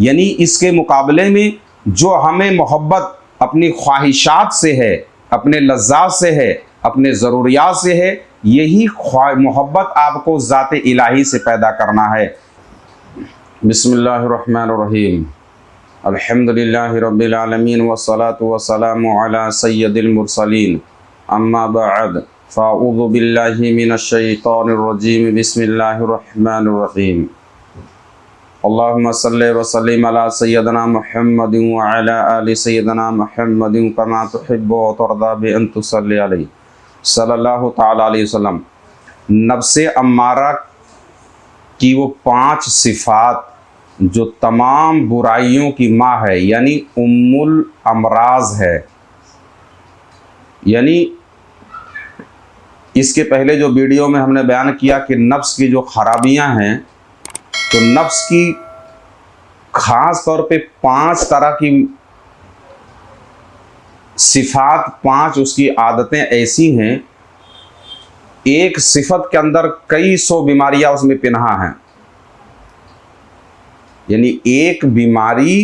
یعنی اس کے مقابلے میں جو ہمیں محبت اپنی خواہشات سے ہے، اپنے لذات سے ہے، اپنے ضروریات سے ہے، یہی محبت آپ کو ذات الہی سے پیدا کرنا ہے۔ بسم اللہ الرحمن الرحیم، الحمدللہ رب العالمین والصلاة والسلام علی سید المرسلین، اما بعد فاعوذ باللہ من الشیطان الرجیم، بسم اللہ الرحمن الرحیم۔ اللہم صلی وسلم علی سیدنا محمد وعلی آل سیدنا محمد کما تحب وترضی بأن تصلی علیہ صلی اللہ تعالی علیہ وسلم۔ نفس امارہ کی وہ 5 صفات جو تمام برائیوں کی ماں ہے، یعنی ام الامراض ہے، یعنی اس کے پہلے جو ویڈیو میں ہم نے بیان کیا کہ نفس کی جو خرابیاں ہیں، تو نفس کی خاص طور پہ 5 طرح کی صفات، 5 اس کی عادتیں ایسی ہیں، ایک صفت کے اندر کئی سو بیماریاں اس میں پنہا ہیں، یعنی ایک بیماری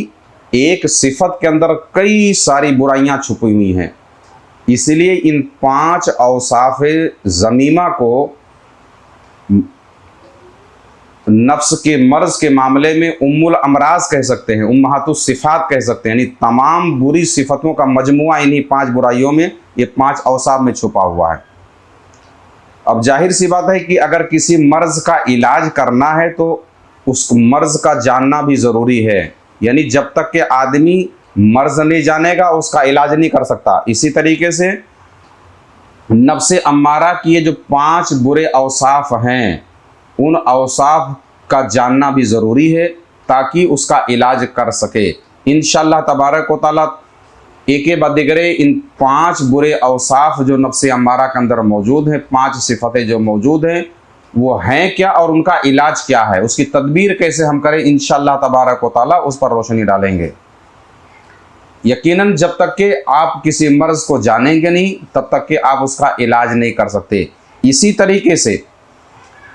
ایک صفت کے اندر کئی ساری برائیاں چھپی ہوئی ہیں۔ اس لیے ان 5 اوصاف ذمیمہ کو نفس کے مرض کے معاملے میں ام الامراض کہہ سکتے ہیں، امہات الصفات کہہ سکتے ہیں، یعنی تمام بری صفتوں کا مجموعہ انہی 5 برائیوں میں، یہ 5 اوصاف میں چھپا ہوا ہے۔ اب ظاہر سی بات ہے کہ اگر کسی مرض کا علاج کرنا ہے تو اس مرض کا جاننا بھی ضروری ہے، یعنی جب تک کہ آدمی مرض نہیں جانے گا اس کا علاج نہیں کر سکتا۔ اسی طریقے سے نفس امارہ کی یہ جو 5 برے اوصاف ہیں، ان اوصاف کا جاننا بھی ضروری ہے تاکہ اس کا علاج کر سکے۔ انشاءاللہ تبارک و تعالیٰ ایک بدگرے ان 5 برے اوصاف جو نفس امارہ کے اندر موجود ہیں، 5 صفتیں جو موجود ہیں، وہ ہیں کیا اور ان کا علاج کیا ہے، اس کی تدبیر کیسے ہم کریں، انشاءاللہ تبارک و تعالیٰ اس پر روشنی ڈالیں گے۔ یقیناً جب تک کہ آپ کسی مرض کو جانیں گے نہیں، تب تک کہ آپ اس کا علاج نہیں کر سکتے۔ اسی طریقے سے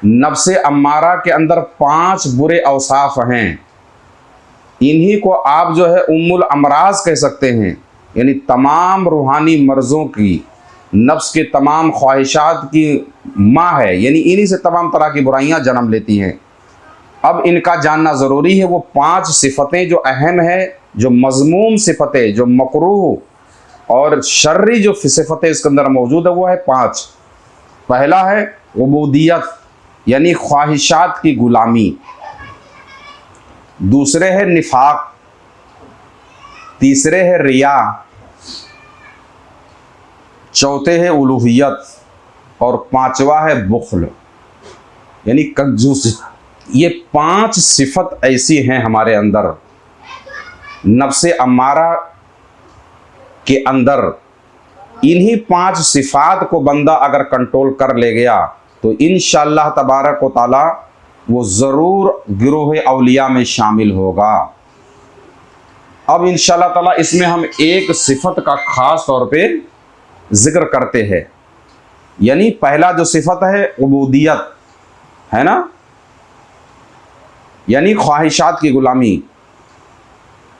نفس امارہ کے اندر 5 برے اوصاف ہیں، انہی کو آپ جو ہے ام الامراض کہہ سکتے ہیں، یعنی تمام روحانی مرضوں کی، نفس کے تمام خواہشات کی ماں ہے، یعنی انہی سے تمام طرح کی برائیاں جنم لیتی ہیں۔ اب ان کا جاننا ضروری ہے، وہ 5 صفتیں جو اہم ہیں، جو مذموم صفتیں، جو مکروہ اور شرری جو صفتیں اس کے اندر موجود ہے، وہ ہے 5۔ پہلا ہے عبودیت، یعنی خواہشات کی غلامی، دوسرے ہے نفاق، تیسرے ہے ریا، چوتھے ہے الوہیت، اور 5واں ہے بخل، یعنی کنجوسی۔ یہ 5 صفت ایسی ہیں ہمارے اندر، نفس امارہ کے اندر۔ انہی 5 صفات کو بندہ اگر کنٹرول کر لے گیا تو انشاءاللہ تبارک و تعالی وہ ضرور گروہ اولیاء میں شامل ہوگا۔ اب انشاءاللہ تعالی اس میں ہم ایک صفت کا خاص طور پہ ذکر کرتے ہیں، یعنی پہلا جو صفت ہے عبودیت ہے نا، یعنی خواہشات کی غلامی۔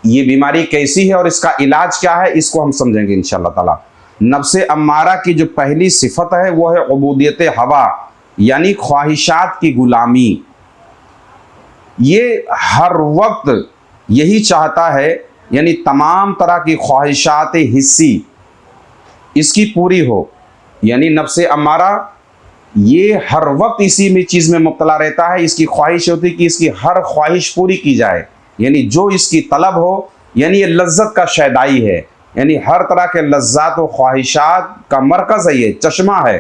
یہ بیماری کیسی ہے اور اس کا علاج کیا ہے، اس کو ہم سمجھیں گے انشاءاللہ تعالی۔ نفس امارہ کی جو پہلی صفت ہے وہ ہے عبودیت ہوا، یعنی خواہشات کی غلامی۔ یہ ہر وقت یہی چاہتا ہے، یعنی تمام طرح کی خواہشات حسی اس کی پوری ہو، یعنی نفس امارہ یہ ہر وقت اسی میں چیز میں مبتلا رہتا ہے۔ اس کی خواہش ہوتی ہے کہ اس کی ہر خواہش پوری کی جائے، یعنی جو اس کی طلب ہو، یعنی یہ لذت کا شیدائی ہے، یعنی ہر طرح کے لذات و خواہشات کا مرکز ہے، یہ چشمہ ہے۔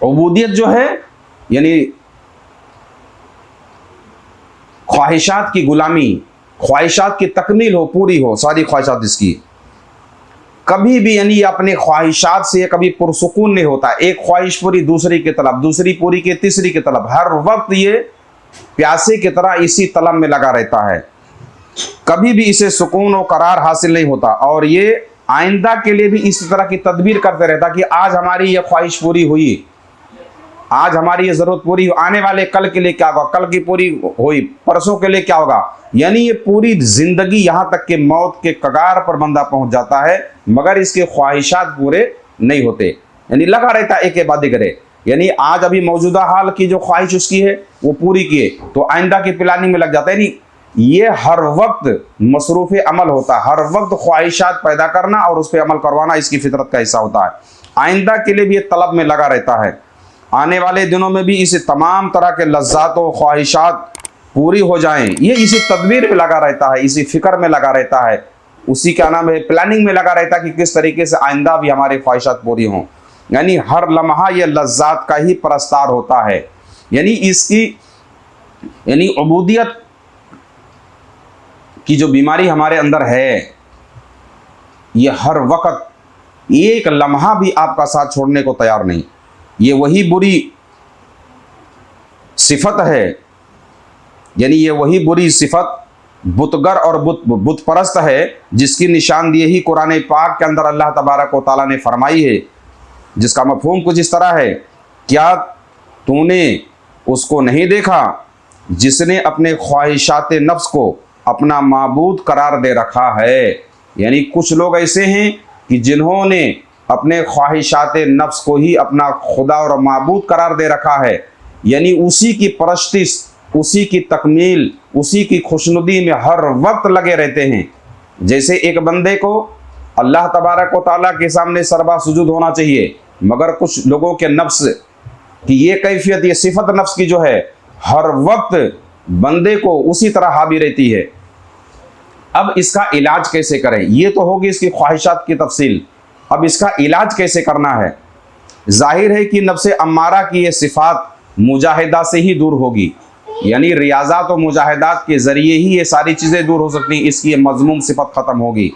عبودیت جو ہے یعنی خواہشات کی غلامی، خواہشات کی تکمیل ہو، پوری ہو ساری خواہشات اس کی، کبھی بھی یعنی اپنے خواہشات سے کبھی پرسکون نہیں ہوتا، ایک خواہش پوری دوسری کی طلب، دوسری پوری کی تیسری کی طلب، ہر وقت یہ پیاسے کی طرح اسی طلب میں لگا رہتا ہے، کبھی بھی اسے سکون و قرار حاصل نہیں ہوتا، اور یہ آئندہ کے لیے بھی اسی طرح کی تدبیر کرتے رہتا کہ آج ہماری یہ خواہش پوری ہوئی آج ہماری یہ ضرورت پوری ہو، آنے والے کل کے لیے کیا ہوگا، کل کی پوری ہوئی پرسوں کے لیے کیا ہوگا، یعنی یہ پوری زندگی یہاں تک کہ موت کے کگار پر بندہ پہنچ جاتا ہے مگر اس کے خواہشات پورے نہیں ہوتے، یعنی لگا رہتا ہے ایک کے بعد کرے، یعنی آج ابھی موجودہ حال کی جو خواہش اس کی ہے وہ پوری کیے تو آئندہ کی پلاننگ میں لگ جاتا ہے، یعنی یہ ہر وقت مصروف عمل ہوتا ہے، ہر وقت خواہشات پیدا کرنا اور اس پہ عمل کروانا اس کی فطرت کا حصہ ہوتا ہے، آئندہ کے لیے بھی یہ طلب میں لگا رہتا ہے، آنے والے دنوں میں بھی اسے تمام طرح کے لذات و خواہشات پوری ہو جائیں، یہ اسی تدبیر میں لگا رہتا ہے، اسی فکر میں لگا رہتا ہے، اسی کیا نام ہے پلاننگ میں لگا رہتا ہے کہ کس طریقے سے آئندہ بھی ہماری خواہشات پوری ہوں، یعنی ہر لمحہ یہ لذات کا ہی پرستار ہوتا ہے، یعنی اس کی یعنی عبودیت کی جو بیماری ہمارے اندر ہے یہ ہر وقت ایک لمحہ بھی آپ کا ساتھ چھوڑنے کو تیار نہیں، یہ وہی بری صفت ہے، یعنی یہ وہی بری صفت بتگر اور بت پرست ہے جس کی نشاندہی قرآن پاک کے اندر اللہ تبارک و تعالیٰ نے فرمائی ہے، جس کا مفہوم کچھ اس طرح ہے، کیا تو نے اس کو نہیں دیکھا جس نے اپنے خواہشات نفس کو اپنا معبود قرار دے رکھا ہے، یعنی کچھ لوگ ایسے ہیں کہ جنہوں نے اپنے خواہشات نفس کو ہی اپنا خدا اور معبود قرار دے رکھا ہے، یعنی اسی کی پرستش، اسی کی تکمیل، اسی کی خوشنودی میں ہر وقت لگے رہتے ہیں، جیسے ایک بندے کو اللہ تبارک و تعالیٰ کے سامنے سربا سجود ہونا چاہیے، مگر کچھ لوگوں کے نفس کی یہ کیفیت، یہ صفت نفس کی جو ہے ہر وقت بندے کو اسی طرح حاوی رہتی ہے۔ اب اس کا علاج کیسے کریں، یہ تو ہوگی اس کی خواہشات کی تفصیل، اب اس کا علاج کیسے کرنا ہے؟ ظاہر ہے کہ نفس امارہ کی یہ صفات مجاہدہ سے ہی دور ہوگی، یعنی ریاضات و مجاہدات کے ذریعے ہی یہ ساری چیزیں دور ہو سکتی ہیں، اس کی یہ مذموم صفت ختم ہوگی،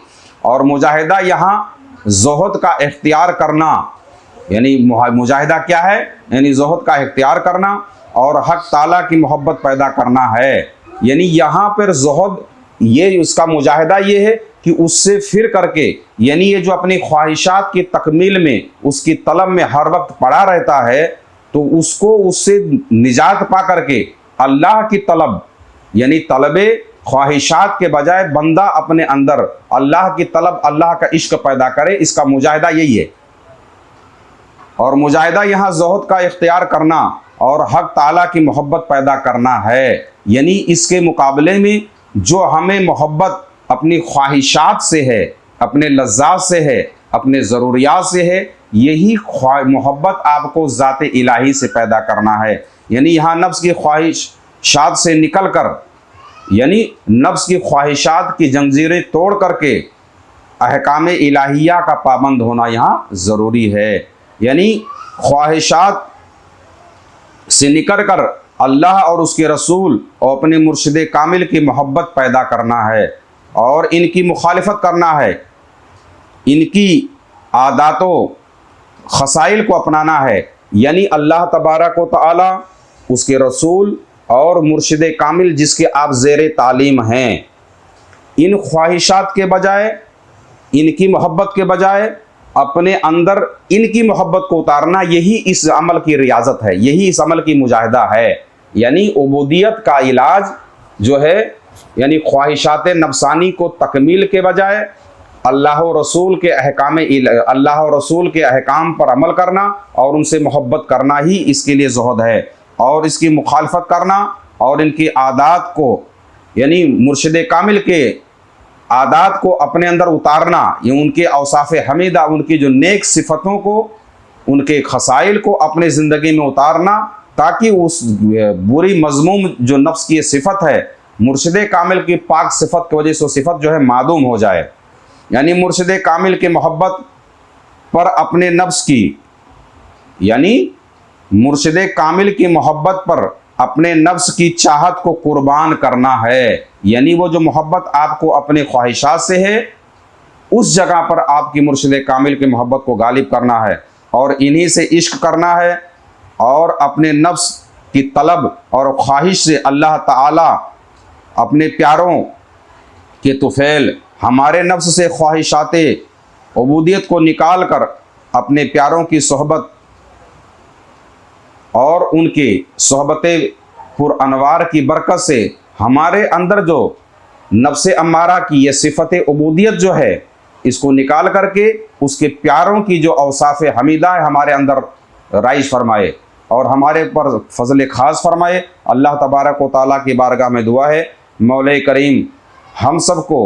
اور مجاہدہ یہاں زہد کا اختیار کرنا، یعنی مجاہدہ کیا ہے، یعنی زہد کا اختیار کرنا اور حق تعالیٰ کی محبت پیدا کرنا ہے، یعنی یہاں پر زہد یہ اس کا مجاہدہ یہ ہے کہ اس سے پھر کر کے، یعنی یہ جو اپنی خواہشات کی تکمیل میں اس کی طلب میں ہر وقت پڑا رہتا ہے تو اس کو اس سے نجات پا کر کے اللہ کی طلب، یعنی طلب خواہشات کے بجائے بندہ اپنے اندر اللہ کی طلب، اللہ کا عشق پیدا کرے، اس کا مجاہدہ یہی ہے، اور مجاہدہ یہاں زہد کا اختیار کرنا اور حق تعالیٰ کی محبت پیدا کرنا ہے، یعنی اس کے مقابلے میں جو ہمیں محبت اپنی خواہشات سے ہے، اپنے لذات سے ہے، اپنے ضروریات سے ہے، یہی محبت آپ کو ذات الہی سے پیدا کرنا ہے، یعنی یہاں نفس کی خواہشات سے نکل کر، یعنی نفس کی خواہشات کی زنجیریں توڑ کر کے احکام الہیہ کا پابند ہونا یہاں ضروری ہے، یعنی خواہشات سے نکل کر اللہ اور اس کے رسول اور اپنے مرشد کامل کی محبت پیدا کرنا ہے اور ان کی مخالفت کرنا ہے، ان کی عادات و خصائل کو اپنانا ہے، یعنی اللہ تبارک و تعالی، اس کے رسول اور مرشد کامل جس کے آپ زیر تعلیم ہیں، ان خواہشات کے بجائے، ان کی محبت کے بجائے اپنے اندر ان کی محبت کو اتارنا، یہی اس عمل کی ریاضت ہے، یہی اس عمل کی مجاہدہ ہے، یعنی عبودیت کا علاج جو ہے، یعنی خواہشات نفسانی کو تکمیل کے بجائے اللہ و رسول کے احکام، اللہ و رسول کے احکام پر عمل کرنا اور ان سے محبت کرنا ہی اس کے لیے زہد ہے، اور اس کی مخالفت کرنا اور ان کی عادات کو، یعنی مرشد کامل کے عادات کو اپنے اندر اتارنا، یہ ان کے اوصاف حمیدہ، ان کی جو نیک صفتوں کو، ان کے خصائل کو اپنے زندگی میں اتارنا، تاکہ اس بری مذموم جو نفس کی یہ صفت ہے، مرشد کامل کی پاک صفت کی وجہ سے صفت جو ہے معدوم ہو جائے، یعنی مرشد کامل کی محبت پر اپنے نفس کی، یعنی مرشد کامل کی محبت پر اپنے نفس کی چاہت کو قربان کرنا ہے، یعنی وہ جو محبت آپ کو اپنے خواہشات سے ہے، اس جگہ پر آپ کی مرشد کامل کی محبت کو غالب کرنا ہے اور انہی سے عشق کرنا ہے، اور اپنے نفس کی طلب اور خواہش سے اللہ تعالی اپنے پیاروں کے طفیل ہمارے نفس سے خواہشات عبودیت کو نکال کر اپنے پیاروں کی صحبت اور ان کی صحبت پر انوار کی برکت سے ہمارے اندر جو نفس امارہ کی یہ صفت عبودیت جو ہے اس کو نکال کر کے اس کے پیاروں کی جو اوصاف حمیدہ ہے ہمارے اندر رائج فرمائے اور ہمارے پر فضل خاص فرمائے۔ اللہ تبارک و تعالیٰ کی بارگاہ میں دعا ہے مولا کریم ہم سب کو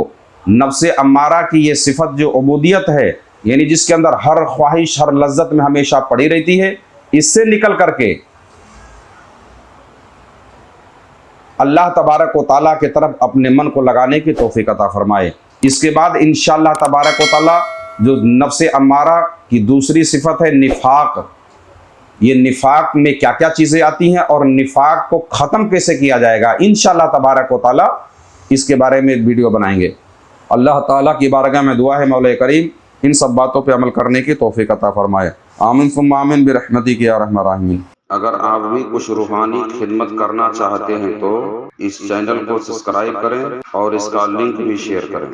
نفس امارہ کی یہ صفت جو عبودیت ہے، یعنی جس کے اندر ہر خواہش ہر لذت میں ہمیشہ پڑی رہتی ہے، اس سے نکل کر کے اللہ تبارک و تعالیٰ کی طرف اپنے من کو لگانے کی توفیق عطا فرمائے۔ اس کے بعد انشاءاللہ تبارک و تعالیٰ جو نفس امارہ کی دوسری صفت ہے نفاق، یہ نفاق میں کیا کیا چیزیں آتی ہیں اور نفاق کو ختم کیسے کیا جائے گا، انشاءاللہ تبارک و تعالیٰ اس کے بارے میں ایک ویڈیو بنائیں گے۔ اللہ تعالیٰ کی بارگاہ میں دعا ہے مولا کریم ان سب باتوں پہ عمل کرنے کی توفیق عطا فرمائے۔ آمین ثم آمین برحمتک یا ارحم الراحمین۔ اگر آپ بھی کچھ روحانی خدمت کرنا چاہتے ہیں تو اس چینل کو سبسکرائب کریں اور اس کا لنک بھی شیئر کریں۔